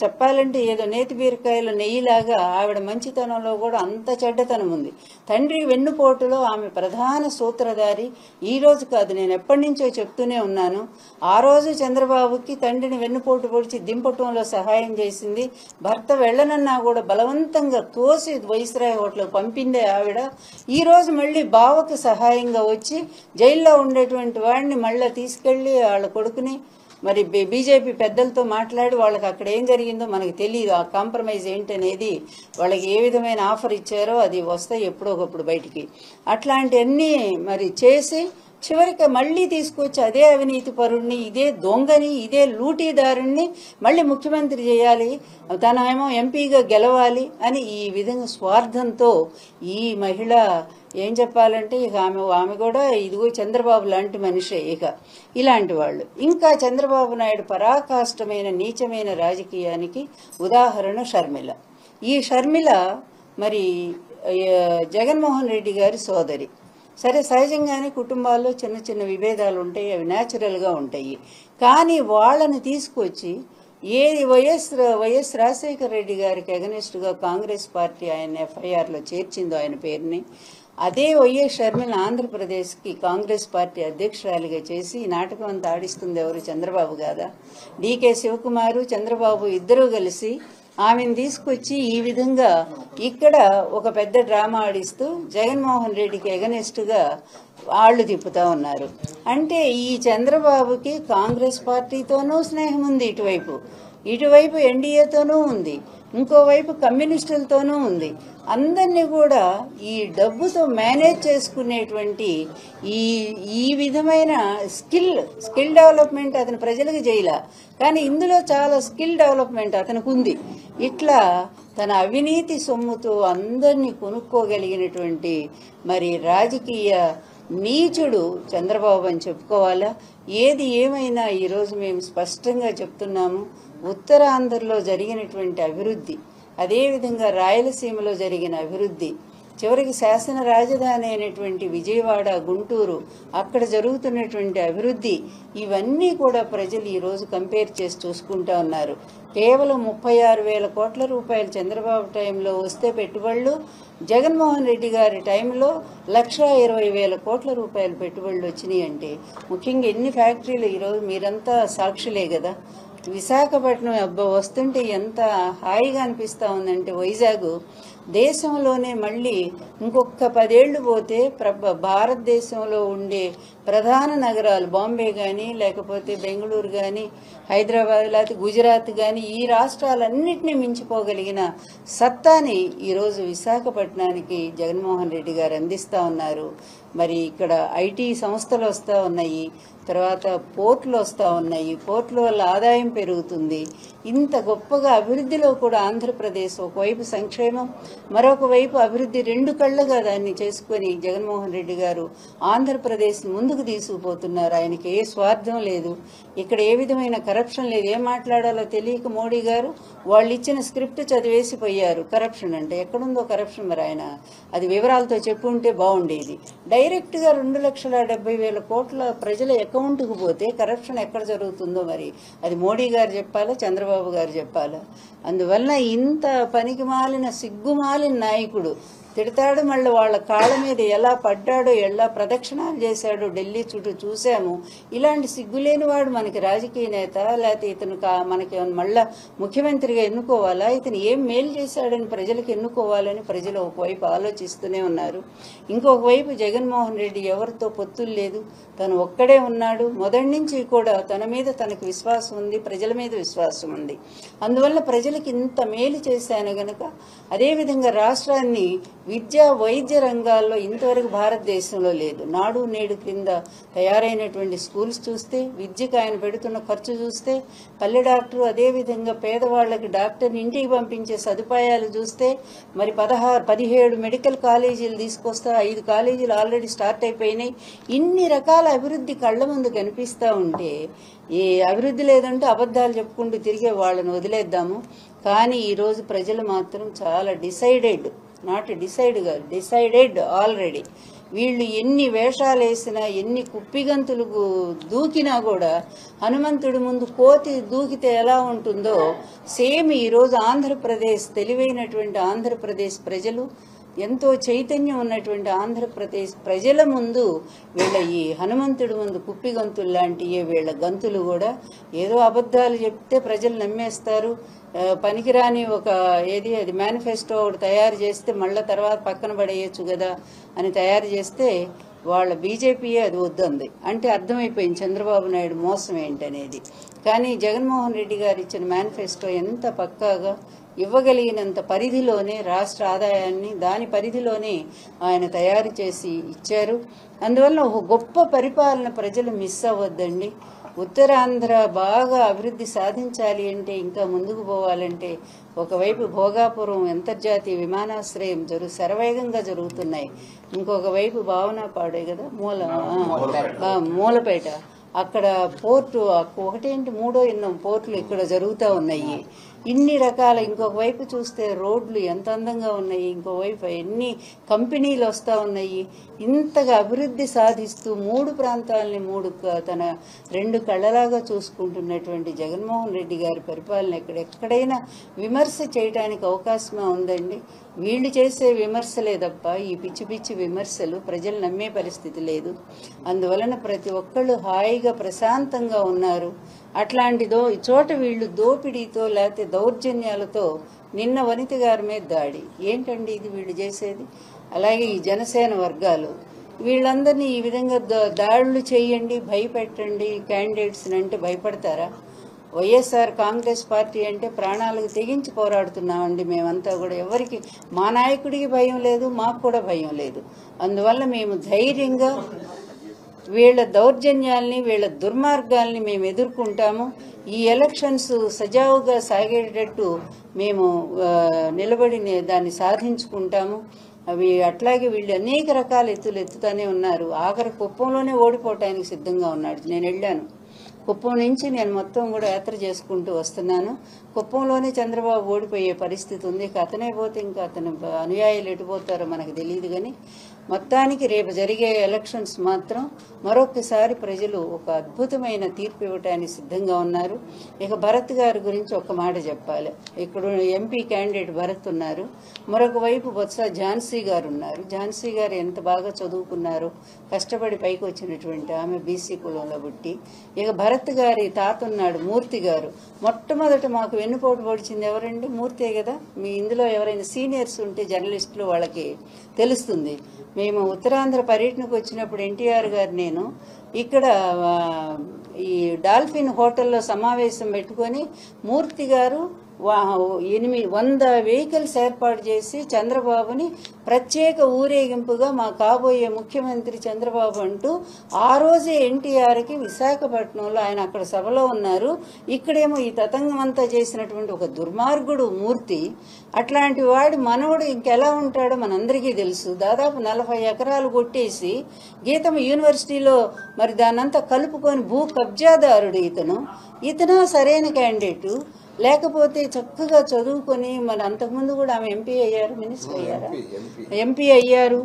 చెప్పాలంటే ఏదో నేతి బీరకాయల నెయ్యిలాగా ఆవిడ మంచితనంలో కూడా అంత చెడ్డతనం ఉంది. తండ్రి వెన్నుపోటులో ఆమె ప్రధాన సూత్రధారి. ఈ రోజు కాదు, నేను ఎప్పటి నుంచో చెప్తూనే ఉన్నాను. ఆ రోజు చంద్రబాబుకి తండ్రిని వెన్నుపోటు పొడిచి దింపటంలో సహాయం చేసింది. భర్త వెళ్ళనన్నా కూడా బలవంతంగా తోసి వైస్రాయ్ హోటల్కి పంపిందే ఆవిడ. ఈ రోజు మళ్ళీ బావకు సహాయంగా వచ్చి జైల్లో ఉండేటువంటి వాడిని మళ్ళీ తీసుకెళ్లి వాళ్ళ కొడుకుని మరి బీజేపీ పెద్దలతో మాట్లాడి వాళ్ళకి అక్కడ ఏం జరిగిందో మనకు తెలియదు. ఆ కాంప్రమైజ్ ఏంటనేది, వాళ్ళకి ఏ విధమైన ఆఫర్ ఇచ్చారో అది వస్తాయి ఎప్పుడో ఒకప్పుడు బయటికి. అట్లాంటివన్నీ మరి చేసి చివరికి మళ్ళీ తీసుకొచ్చి అదే అవినీతి పరుడిని, ఇదే దొంగని, ఇదే లూటీదారుణ్ణి మళ్ళీ ముఖ్యమంత్రి చేయాలి, తనేమో ఎంపీగా గెలవాలి అని ఈ విధంగా స్వార్థంతో ఈ మహిళ ఏం చెప్పాలంటే ఇక ఆమె కూడా ఇదిగో చంద్రబాబు లాంటి మనిషే. ఇక ఇలాంటి వాళ్ళు ఇంకా చంద్రబాబు నాయుడు పరాకాష్టమైన నీచమైన రాజకీయానికి ఉదాహరణ షర్మిల. ఈ షర్మిల మరి జగన్మోహన్ రెడ్డి గారి సోదరి. సరే, సహజంగానే కుటుంబాల్లో చిన్న చిన్న విభేదాలు ఉంటాయి, అవి న్యాచురల్గా ఉంటాయి. కానీ వాళ్ళని తీసుకొచ్చి ఏది వైఎస్ రాజశేఖర రెడ్డి గారికి అగనెస్ట్గా కాంగ్రెస్ పార్టీ ఆయన ఎఫ్ఐఆర్లో చేర్చిందో ఆయన పేరుని, అదే వైఎస్ షర్మిల ఆంధ్రప్రదేశ్కి కాంగ్రెస్ పార్టీ అధ్యక్షురాలిగా చేసి ఈ నాటకం అంతా ఆడిస్తుంది ఎవరు? చంద్రబాబు కాదా? డీకే శివకుమారు చంద్రబాబు ఇద్దరూ కలిసి ఆమెను తీసుకొచ్చి ఈ విధంగా ఇక్కడ ఒక పెద్ద డ్రామా ఆడిస్తూ జగన్మోహన్ రెడ్డికి ఎగనెస్ట్గా ఆళ్లు తిప్పుతా ఉన్నారు. అంటే ఈ చంద్రబాబుకి కాంగ్రెస్ పార్టీతోనూ స్నేహం ఉంది, ఇటువైపు ఎన్డీఏతోనూ ఉంది, ఇంకోవైపు కమ్యూనిస్టులతోనూ ఉంది. అందరినీ కూడా ఈ డబ్బుతో మేనేజ్ చేసుకునేటువంటి ఈ విధమైన స్కిల్ డెవలప్మెంట్ అతను ప్రజలకు చేయలే, కానీ ఇందులో చాలా స్కిల్ డెవలప్మెంట్ అతనికి ఉంది. ఇట్లా తన అవినీతి సొమ్ముతో అందరినీ కొనుక్కోగలిగినటువంటి మరి రాజకీయ నీచుడు చంద్రబాబు అని చెప్పుకోవాలా? ఏది ఏమైనా ఈరోజు మేము స్పష్టంగా చెప్తున్నాము, ఉత్తరాంధ్రలో జరిగినటువంటి అభివృద్ధి, అదేవిధంగా రాయలసీమలో జరిగిన అభివృద్ధి, చివరికి శాసన రాజధాని అయినటువంటి విజయవాడ, గుంటూరు, అక్కడ జరుగుతున్నటువంటి అభివృద్ధి, ఇవన్నీ కూడా ప్రజలు ఈరోజు కంపేర్ చేసి చూసుకుంటా ఉన్నారు. కేవలం 36,000 కోట్ల రూపాయలు చంద్రబాబు టైంలో వస్తే పెట్టుబడులు, జగన్మోహన్ రెడ్డి గారి టైంలో 1,20,000 కోట్ల రూపాయలు పెట్టుబడులు వచ్చినాయి. అంటే ముఖ్యంగా ఎన్ని ఫ్యాక్టరీలు ఈరోజు మీరంతా సాక్షులే కదా. విశాఖపట్నం అబ్బా వస్తుంటే ఎంత హాయిగా అనిపిస్తూ ఉందంటే, వైజాగ్ దేశంలోనే మళ్ళీ ఇంకొక 10 ఏళ్లు పోతే భారతదేశంలో ఉండే ప్రధాన నగరాలు బాంబే కానీ, లేకపోతే బెంగళూరు కానీ, హైదరాబాద్, లేకపోతే గుజరాత్ కానీ, ఈ రాష్ట్రాలన్నింటినీ మించిపోగలిగిన సత్తాని ఈరోజు విశాఖపట్నానికి జగన్మోహన్ రెడ్డి గారు అందిస్తూ ఉన్నారు. మరి ఇక్కడ ఐటీ సంస్థలు వస్తూ ఉన్నాయి, తర్వాత పోర్టులు వస్తూ ఉన్నాయి, పోర్టుల వల్ల ఆదాయం పెరుగుతుంది. ఇంత గొప్పగా అభివృద్ధిలో కూడా ఆంధ్రప్రదేశ్ ఒకవైపు సంక్షేమం, మరొక వైపు అభివృద్ధి, రెండు కళ్ళగా దాన్ని చేసుకుని జగన్మోహన్ రెడ్డి గారు ఆంధ్రప్రదేశ్ ముందుకు తీసుకుపోతున్నారు. ఆయనకి ఏ స్వార్థం లేదు, ఇక్కడ ఏ విధమైన కరప్షన్ లేదు. ఏం మాట్లాడాలో తెలియక మోడీ గారు వాళ్ళు ఇచ్చిన స్క్రిప్ట్ చదివేసిపోయారు. కరప్షన్ అంటే ఎక్కడుందో కరప్షన్, మరి ఆయన అది వివరాలతో చెప్పుంటే బాగుండేది. డైరెక్ట్గా 2,70,000 కోట్ల ప్రజల అకౌంట్కు పోతే కరప్షన్ ఎక్కడ జరుగుతుందో మరి అది మోడీ గారు చెప్పాలా, చంద్రబాబు గారు చెప్పాలా? అందువల్ల ఇంత పనికిమాలిన సిగ్గుమాలిన నాయకుడు తిడతాడు, మళ్ళీ వాళ్ళ కాళ్ళ మీద ఎలా పడ్డాడో, ఎలా ప్రదక్షిణాలు చేశాడో ఢిల్లీ చుట్టూ చూశాము. ఇలాంటి సిగ్గులేని వాడు మనకి రాజకీయ నేత, లేకపోతే ఇతను మనకి మళ్ళా ముఖ్యమంత్రిగా ఎన్నుకోవాలా, ఇతను ఏం మేలు చేశాడని ప్రజలకు ఎన్నుకోవాలని ప్రజలు ఒకవైపు ఆలోచిస్తూనే ఉన్నారు. ఇంకొక వైపు జగన్మోహన్ రెడ్డి ఎవరితో పొత్తులు లేదు, తను ఒక్కడే ఉన్నాడు. మొదటి నుంచి కూడా తన మీద తనకు విశ్వాసం ఉంది, ప్రజల మీద విశ్వాసం ఉంది. అందువల్ల ప్రజలకు ఇంత మేలు చేశాను గనక, అదేవిధంగా రాష్ట్రాన్ని విద్యా వైద్య రంగాల్లో ఇంతవరకు భారతదేశంలో లేదు. నాడు నేడు క్రింద తయారైనటువంటి స్కూల్స్ చూస్తే, విద్యకు ఆయన పెడుతున్న ఖర్చు చూస్తే, పల్లె డాక్టరు, అదేవిధంగా పేదవాళ్లకి డాక్టర్ని ఇంటికి పంపించే సదుపాయాలు చూస్తే, మరి 17 మెడికల్ కాలేజీలు తీసుకొస్తా, 5 కాలేజీలు ఆల్రెడీ స్టార్ట్ అయిపోయినాయి. ఇన్ని రకాల అభివృద్ధి కళ్ల ముందు కనిపిస్తూ ఉంటే, ఏ అభివృద్ధి లేదంటే అబద్ధాలు చెప్పుకుంటూ తిరిగే వాళ్ళని వదిలేద్దాము. కానీ ఈరోజు ప్రజలు మాత్రం చాలా డిసైడెడ్, నాట్ డిసైడ్ కాదు, డిసైడెడ్ ఆల్రెడీ. వీళ్ళు ఎన్ని వేషాలు వేసినా, ఎన్ని కుప్పిగంతులు దూకినా కూడా హనుమంతుడి ముందు కోతి దూకితే ఎలా ఉంటుందో సేమ్ ఈరోజు ఆంధ్రప్రదేశ్, తెలివైనటువంటి ఆంధ్రప్రదేశ్ ప్రజలు, ఎంతో చైతన్యం ఉన్నటువంటి ఆంధ్రప్రదేశ్ ప్రజల ముందు వీళ్ళ ఈ హనుమంతుడి ముందు కుప్పిగంతులు లాంటివి వీళ్ళ గంతులు కూడా. ఏదో అబద్ధాలు చెప్తే ప్రజలు నమ్మేస్తారు. పనికిరాని ఒక అది మేనిఫెస్టో ఒకటి తయారు చేస్తే మళ్ళీ తర్వాత పక్కన పడేయచ్చు కదా అని తయారు చేస్తే వాళ్ళ బీజేపీయే అది వద్దంది. అంటే అర్థమైపోయింది చంద్రబాబు నాయుడు మోసం ఏంటనేది. కానీ జగన్మోహన్ రెడ్డి గారు ఇచ్చిన మేనిఫెస్టో ఎంత పక్కాగా ఇవ్వగలిగినంత పరిధిలోనే రాష్ట్ర ఆదాయాన్ని దాని పరిధిలోనే ఆయన తయారు చేసి ఇచ్చారు. అందువల్ల ఒక గొప్ప పరిపాలన ప్రజలు మిస్ అవ్వద్దండి. ఉత్తరాంధ్ర బాగా అభివృద్ధి సాధించాలి అంటే, ఇంకా ముందుకు పోవాలంటే, ఒకవైపు భోగాపురం అంతర్జాతీయ విమానాశ్రయం శరవేగంగా జరుగుతున్నాయి, ఇంకొక వైపు భావనపాడే కదా మూలపేట, అక్కడ పోర్టు ఒకటేంటి మూడో ఎన్నో పోర్టులు ఇక్కడ జరుగుతూ ఉన్నాయి. ఇన్ని రకాల ఇంకొక వైపు చూస్తే రోడ్లు ఎంత అందంగా ఉన్నాయి, ఇంకోవైపు ఎన్ని కంపెనీలు వస్తూ ఉన్నాయి. ఇంతగా అభివృద్ధి సాధిస్తూ మూడు ప్రాంతాలని తన రెండు కళ్ళలాగా చూసుకుంటున్నటువంటి జగన్మోహన్ రెడ్డి గారి పరిపాలన ఎక్కడైనా విమర్శ చేయడానికి అవకాశమే ఉందండి. వీళ్ళు చేసే విమర్శలే తప్ప ఈ పిచ్చి పిచ్చి విమర్శలు ప్రజలు నమ్మే పరిస్థితి లేదు. అందువలన ప్రతి ఒక్కళ్ళు హాయిగా ప్రశాంతంగా ఉన్నారు. అట్లాంటిదో ఈ చోట వీళ్ళు దోపిడీతో లేకపోతే దౌర్జన్యాలతో, నిన్న వనిత గారి మీద దాడి, ఏంటండి ఇది వీళ్ళు చేసేది? అలాగే ఈ జనసేన వర్గాలు వీళ్ళందరినీ ఈ విధంగా దాడులు చేయండి, భయపెట్టండి క్యాండిడేట్స్ అంటే భయపడతారా? వైఎస్ఆర్ కాంగ్రెస్ పార్టీ అంటే ప్రాణాలకు తెగించి పోరాడుతున్నామండి మేమంతా కూడా. ఎవరికి మా నాయకుడికి భయం లేదు, మాకు కూడా భయం లేదు. అందువల్ల మేము ధైర్యంగా వీళ్ళ దౌర్జన్యాల్ని వీళ్ళ దుర్మార్గాల్ని మేము ఎదుర్కొంటాము. ఈ ఎలక్షన్స్ సజావుగా సాగేటట్టు మేము నిలబడి దాన్ని సాధించుకుంటాము. అవి అట్లాగే వీళ్ళు అనేక రకాల ఎత్తుతూనే ఉన్నారు. ఆఖరి కుప్పంలోనే ఓడిపోవటానికి సిద్ధంగా ఉన్నాడు. నేను వెళ్ళాను కుప్పం నుంచి, నేను మొత్తం కూడా యాత్ర చేసుకుంటూ వస్తున్నాను. కుప్పంలోనే చంద్రబాబు ఓడిపోయే పరిస్థితి ఉంది. అతనే పోతే ఇంకా అతను అనుయాయులు ఎటుపోతారో మనకు తెలియదు. కానీ మొత్తానికి రేపు జరిగే ఎలక్షన్స్ మాత్రం మరొకసారి ప్రజలు ఒక అద్భుతమైన తీర్పు ఇవ్వటానికి సిద్ధంగా ఉన్నారు. ఇక భరత్ గారి గురించి ఒక్క మాట చెప్పాలి. ఇక్కడ ఎంపీ క్యాండిడేట్ భరత్ ఉన్నారు, మరొక వైపు బొత్స ఝాన్సీ గారు ఉన్నారు. ఝాన్సీ గారు ఎంత బాగా చదువుకున్నారో, కష్టపడి పైకి వచ్చినటువంటి ఆమె బీసీ కులంలో పుట్టి. ఇక భరత్ గారి తాత ఉన్నాడు మూర్తి గారు. మొట్టమొదట మాకు వెన్నుపోటు పొడిచింది ఎవరండి? మూర్తే కదా. మీ ఇందులో ఎవరైనా సీనియర్స్ ఉంటే జర్నలిస్టులు వాళ్ళకి తెలుస్తుంది. మేము ఉత్తరాంధ్ర పర్యటనకు వచ్చినప్పుడు ఎన్టీఆర్ గారు నేను ఇక్కడ ఈ డాల్ఫిన్ హోటల్లో సమావేశం పెట్టుకొని మూర్తి గారు 100 వెహికల్స్ ఏర్పాటు చేసి చంద్రబాబుని ప్రత్యేక ఊరేగింపుగా మా కాబోయే ముఖ్యమంత్రి చంద్రబాబు అంటూ ఆ రోజే ఎన్టీఆర్కి విశాఖపట్నంలో ఆయన అక్కడ సభలో ఉన్నారు. ఇక్కడేమో ఈ తతంగం అంతా చేసినటువంటి ఒక దుర్మార్గుడు మూర్తి. అట్లాంటి వాడి మనవడు ఇంకెలా ఉంటాడో మనందరికీ తెలుసు. దాదాపు 40 ఎకరాలు కొట్టేసి గీతం యూనివర్సిటీలో మరి దాన్నంతా కలుపుకొని భూ కబ్జాదారుడు ఇతను సరైన క్యాండిడేటు. లేకపోతే చక్కగా చదువుకొని మరి అంతకుముందు కూడా ఆమె ఎంపీ అయ్యారు, మినిస్టర్ అయ్యారా, ఎంపీ అయ్యారు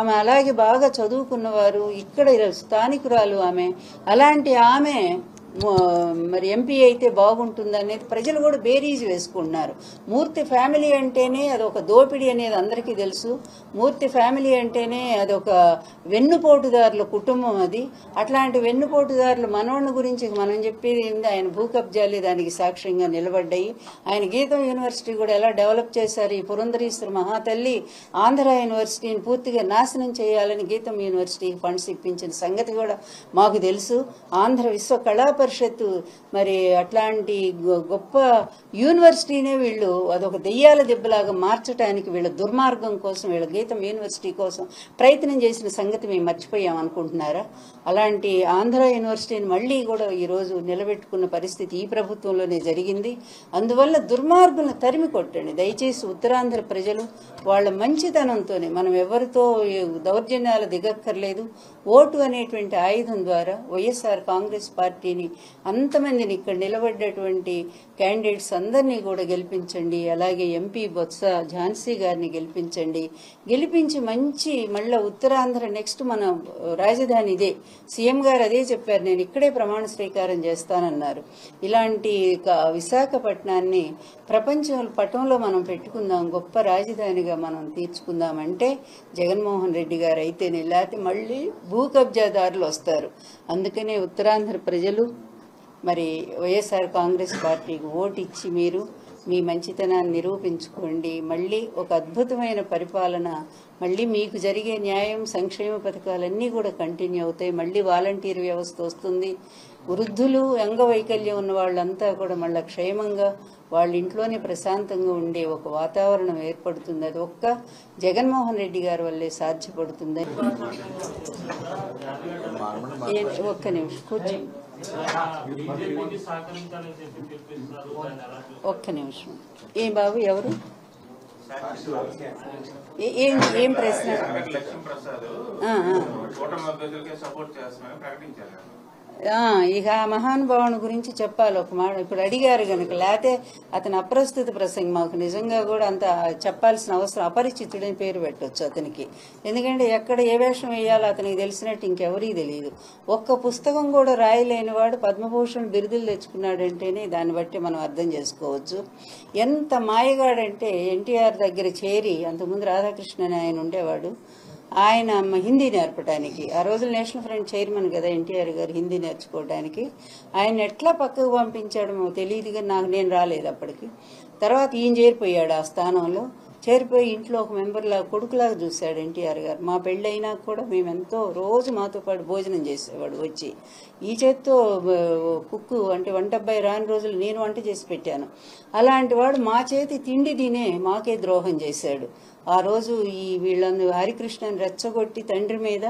ఆమె. అలాగే బాగా చదువుకున్నవారు, ఇక్కడ స్థానికురాలు ఆమె. అలాంటి ఆమె మరి ఎంపీ అయితే బాగుంటుందనేది ప్రజలు కూడా బేరీజ్ వేసుకుంటున్నారు. మూర్తి ఫ్యామిలీ అంటేనే అదొక దోపిడీ అనేది అందరికీ తెలుసు. మూర్తి ఫ్యామిలీ అంటేనే అదొక వెన్నుపోటుదారుల కుటుంబం అది. అట్లాంటి వెన్నుపోటుదారుల మనోళ్ళ గురించి మనం చెప్పేది ఏంది? ఆయన భూ కబ్జాలే దానికి సాక్ష్యంగా నిలబడ్డాయి. ఆయన గీతం యూనివర్సిటీ కూడా ఎలా డెవలప్ చేశారు. ఈ పురంధరేశ్వరి మహాతల్లి ఆంధ్ర యూనివర్సిటీని పూర్తిగా నాశనం చేయాలని గీతం యూనివర్సిటీకి ఫండ్స్ ఇప్పించిన సంగతి కూడా మాకు తెలుసు. ఆంధ్ర విశ్వ కళా పరిషత్తు మరి అట్లాంటి గొప్ప యూనివర్సిటీనే వీళ్ళు అదొక దెయ్యాల దెబ్బలాగా మార్చడానికి వీళ్ళ దుర్మార్గం కోసం, వీళ్ళ గీతం యూనివర్సిటీ కోసం ప్రయత్నం చేసిన సంగతి మేము మర్చిపోయాం అనుకుంటున్నారా? అలాంటి ఆంధ్ర యూనివర్సిటీని మళ్లీ కూడా ఈరోజు నిలబెట్టుకున్న పరిస్థితి ఈ ప్రభుత్వంలోనే జరిగింది. అందువల్ల దుర్మార్గులను తరిమి కొట్టండి దయచేసి. ఉత్తరాంధ్ర ప్రజలు వాళ్ళ మంచితనంతోనే, మనం ఎవరితో దౌర్జన్యాలు దిగక్కర్లేదు. ఓటు అనేటువంటి ఆయుధం ద్వారా వైఎస్ఆర్ కాంగ్రెస్ పార్టీని, అంతమందిని ఇక్కడ నిలబడ్డటువంటి క్యాండిడేట్స్ అందరినీ కూడా గెలిపించండి. అలాగే ఎంపీ బొత్స ఝాన్సీ గారిని గెలిపించండి. గెలిపించి మంచి మళ్ళా ఉత్తరాంధ్ర నెక్స్ట్ మన రాజధాని ఇదే. సీఎం గారు అదే చెప్పారు, నేను ఇక్కడే ప్రమాణ స్వీకారం చేస్తానన్నారు. ఇలాంటి విశాఖపట్నాన్ని ప్రపంచం పటంలో మనం పెట్టుకుందాం, గొప్ప రాజధానిగా మనం తీర్చుకుందామంటే జగన్మోహన్ రెడ్డి గారు అయితేనే, లేకపోతే మళ్ళీ భూ కబ్జాదారులు వస్తారు. అందుకనే ఉత్తరాంధ్ర ప్రజలు మరి వైఎస్ఆర్ కాంగ్రెస్ పార్టీకి ఓటు ఇచ్చి మీరు మీ మంచితనాన్ని నిరూపించుకోండి. మళ్ళీ ఒక అద్భుతమైన పరిపాలన, మళ్ళీ మీకు జరిగే న్యాయం, సంక్షేమ పథకాలన్నీ కూడా కంటిన్యూ అవుతాయి. మళ్ళీ వాలంటీర్ వ్యవస్థ వస్తుంది. వృద్ధులు అంగవైకల్యం ఉన్న వాళ్ళంతా కూడా మళ్ళీ క్షేమంగా వాళ్ళ ఇంట్లోనే ప్రశాంతంగా ఉండే ఒక వాతావరణం ఏర్పడుతుంది. అది ఒక్క జగన్మోహన్ రెడ్డి గారి వల్లే సాధ్యపడుతుంది. ఒక్క నిమిషం కూర్చో, ఒక్క నిమిషం. ఏం బాబు ఎవరు, ఏం ప్రశ్న? ఇక ఆ మహానుభావుని గురించి చెప్పాలి ఒక మాట. ఇప్పుడు అడిగారు గనుక, లేకపోతే అతని అప్రస్తుత ప్రసంగం మాకు నిజంగా కూడా అంత చెప్పాల్సిన అవసరం, అపరిచితుడని పేరు పెట్టవచ్చు అతనికి. ఎందుకంటే ఎక్కడ ఏ వేషం వేయాలో అతనికి తెలిసినట్టు ఇంకెవరికి తెలియదు. ఒక్క పుస్తకం కూడా రాయలేని వాడు పద్మభూషణ్ బిరుదులు తెచ్చుకున్నాడంటేనే దాన్ని బట్టి మనం అర్థం చేసుకోవచ్చు ఎంత మాయగాడంటే. ఎన్టీఆర్ దగ్గర చేరి, అంతకుముందు రాధాకృష్ణన్ ఆయన ఉండేవాడు, ఆయన హిందీ నేర్పడానికి, ఆ రోజులు నేషనల్ ఫ్రంట్ చైర్మన్ కదా ఎన్టీఆర్ గారు, హిందీ నేర్చుకోవడానికి ఆయన ఎట్లా పక్కకు పంపించాడో తెలియదు, కానీ నేను రాలేదు అప్పటికి. తర్వాత ఈయన చేరిపోయాడు ఆ స్థానంలో. చేరిపోయి ఇంట్లో ఒక మెంబర్లా, కొడుకులాగా చూశాడు ఎన్టీఆర్ గారు. మా పెళ్ళైనా కూడా మేమెంతో రోజు మాతో పాటు భోజనం చేసేవాడు వచ్చి. ఈ చేత్తో కుక్కు అంటే వంటబ్బాయి రాని రోజులు నేను వంట చేసి పెట్టాను. అలాంటి వాడు మా చేతి తిండి తినే మాకే ద్రోహం చేశాడు. ఆ రోజు ఈ వీళ్ళందరూ హరికృష్ణని రెచ్చగొట్టి తండ్రి మీద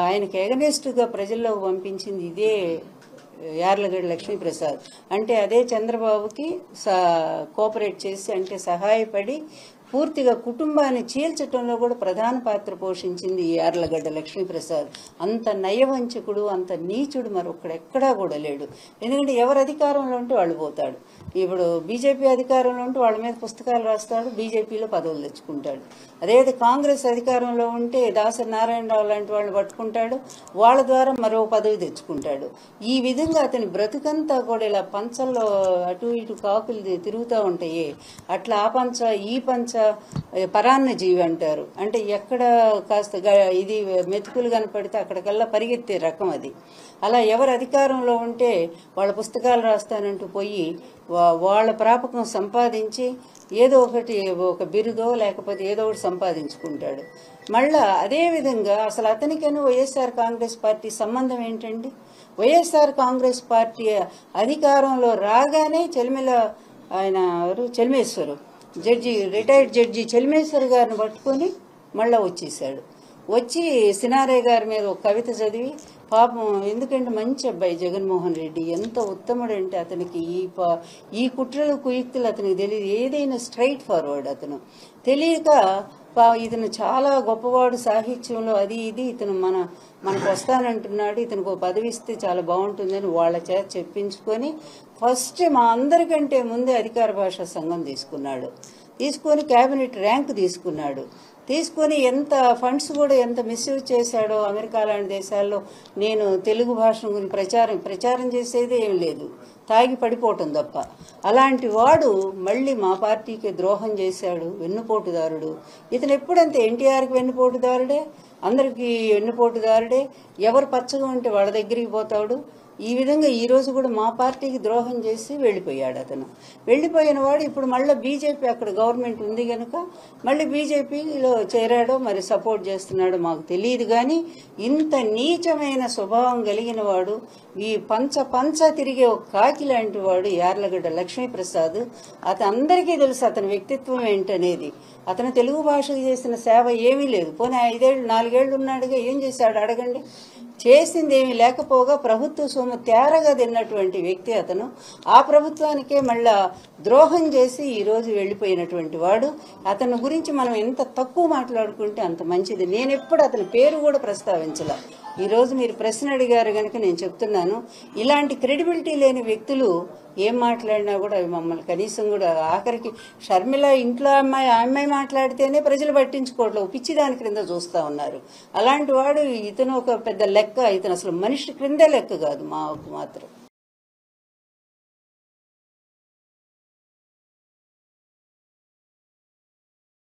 ఆయనకు ఎగనెస్ట్గా ప్రజల్లోకి పంపించింది ఇదే యార్లగడ్డ లక్ష్మీప్రసాద్. అంటే అదే చంద్రబాబుకి కోఆపరేట్ చేసి, అంటే సహాయపడి పూర్తిగా కుటుంబాన్ని చీల్చటంలో కూడా ప్రధాన పాత్ర పోషించింది ఈ యార్లగడ్డ లక్ష్మీప్రసాద్. అంత నయవంచకుడు, అంత నీచుడు మరొక్కడెక్కడా కూడా లేడు. ఎందుకంటే ఎవరు అధికారంలో ఉంటే వాళ్ళు పోతాడు. ఇప్పుడు బీజేపీ అధికారంలో ఉంటే వాళ్ళ మీద పుస్తకాలు రాస్తాడు, బీజేపీలో పదవులు తెచ్చుకుంటాడు. అదే కాంగ్రెస్ అధికారంలో ఉంటే దాసరి నారాయణరావు లాంటి వాళ్ళని పట్టుకుంటాడు, వాళ్ళ ద్వారా మరో పదవి తెచ్చుకుంటాడు. ఈ విధంగా అతని బ్రతుకంతా కూడా ఇలా పంచల్లో అటు ఇటు కాకులు తిరుగుతూ ఉంటాయి. అట్లా ఆ పంచ ఈ పంచ పరాన్న జీవి అంటారు. అంటే ఎక్కడ కాస్త ఇది మెతుకులు కనపడితే అక్కడికల్లా పరిగెత్తే రకం అది. అలా ఎవరు అధికారంలో ఉంటే వాళ్ళ పుస్తకాలు రాస్తానంటూ పోయి వాళ్ళ ప్రాపకం సంపాదించి ఏదో ఒకటి, ఒక బిరుదో లేకపోతే ఏదో ఒకటి సంపాదించుకుంటాడు. మళ్ళా అదేవిధంగా అసలు అతనికైనా వైఎస్ఆర్ కాంగ్రెస్ పార్టీ సంబంధం ఏంటండి? వైఎస్ఆర్ కాంగ్రెస్ పార్టీ అధికారంలో రాగానే చెల్మేశ్వరు జడ్జి, రిటైర్డ్ జడ్జి చెల్మేశ్వర్ గారిని పట్టుకొని మళ్ళా వచ్చేసాడు. వచ్చి సినారే గారి మీద ఒక కవిత చదివి, పాపం ఎందుకంటే మంచి అబ్బాయి జగన్మోహన్ రెడ్డి, ఎంత ఉత్తముడంటే అతనికి ఈ కుట్రలు కుయుక్తులు అతనికి తెలియదు. ఏదైనా స్ట్రైట్ ఫార్వర్డ్ అతను. తెలియక ఇతను చాలా గొప్పవాడు సాహిత్యంలో, అది ఇది, ఇతను మనకు వస్తానంటున్నాడు, ఇతనికి ఒక పదవి ఇస్తే చాలా బాగుంటుందని వాళ్ళ చేత చెప్పించుకొని ఫస్ట్ మా అందరికంటే ముందే అధికార భాషా సంఘం తీసుకొని క్యాబినెట్ ర్యాంక్ తీసుకొని ఎంత ఫండ్స్ కూడా ఎంత మిస్యూజ్ చేశాడో. అమెరికా లాంటి దేశాల్లో నేను తెలుగు భాష గురించి ప్రచారం చేసేది ఏం లేదు, తాగి పడిపోవటం తప్ప. అలాంటి వాడు మళ్ళీ మా పార్టీకి ద్రోహం చేశాడు, వెన్నుపోటుదారుడు. ఇతను ఎప్పుడంతే ఎన్టీఆర్కి వెన్నుపోటుదారుడే, అందరికీ వెన్నుపోటుదారుడే. ఎవరు పచ్చగా ఉంటే వాళ్ళ దగ్గరికి పోతాడు. ఈ విధంగా ఈ రోజు కూడా మా పార్టీకి ద్రోహం చేసి వెళ్ళిపోయాడు అతను. వెళ్ళిపోయిన వాడు ఇప్పుడు మళ్ళీ బీజేపీ, అక్కడ గవర్నమెంట్ ఉంది కనుక మళ్ళీ బీజేపీలో చేరాడో మరి సపోర్ట్ చేస్తున్నాడో మాకు తెలియదు. కానీ ఇంత నీచమైన స్వభావం కలిగిన వాడు, ఈ పంచ తిరిగే ఒక కాకి లాంటి వాడు యార్లగడ్డ లక్ష్మీప్రసాద్. అందరికీ తెలుసు అతని వ్యక్తిత్వం ఏంటనేది. అతను తెలుగు భాషకు చేసిన సేవ ఏమీ లేదు. పోనీ 4 ఏళ్లు ఉన్నాడుగా, ఏం చేశాడు అడగండి. చేసింది ఏమీ లేకపోగా ప్రభుత్వ సొమ్ము తేరగా తిన్నటువంటి వ్యక్తి అతను. ఆ ప్రభుత్వానికే మళ్ళా ద్రోహం చేసి ఈ రోజు వెళ్లిపోయినటువంటి వాడు. అతని గురించి మనం ఎంత తక్కువ మాట్లాడుకుంటే అంత మంచిది. నేను ఎప్పుడు అతని పేరు కూడా ప్రస్తావించలా. ఈ రోజు మీరు ప్రశ్న అడిగారు కనుక నేను చెప్తున్నాను, ఇలాంటి క్రెడిబిలిటీ లేని వ్యక్తులు ఏం మాట్లాడినా కూడా అవి మమ్మల్ని కనీసం కూడా, ఆఖరికి షర్మిల ఇంట్లో అమ్మాయి మాట్లాడితేనే ప్రజలు పట్టించుకోవట్లేదు, పిచ్చి దాని క్రింద చూస్తా ఉన్నారు. అలాంటి వాడు ఇతను ఒక పెద్ద లెక్క, ఇతను అసలు మనిషి క్రింద లెక్క కాదు మాకు మాత్రం.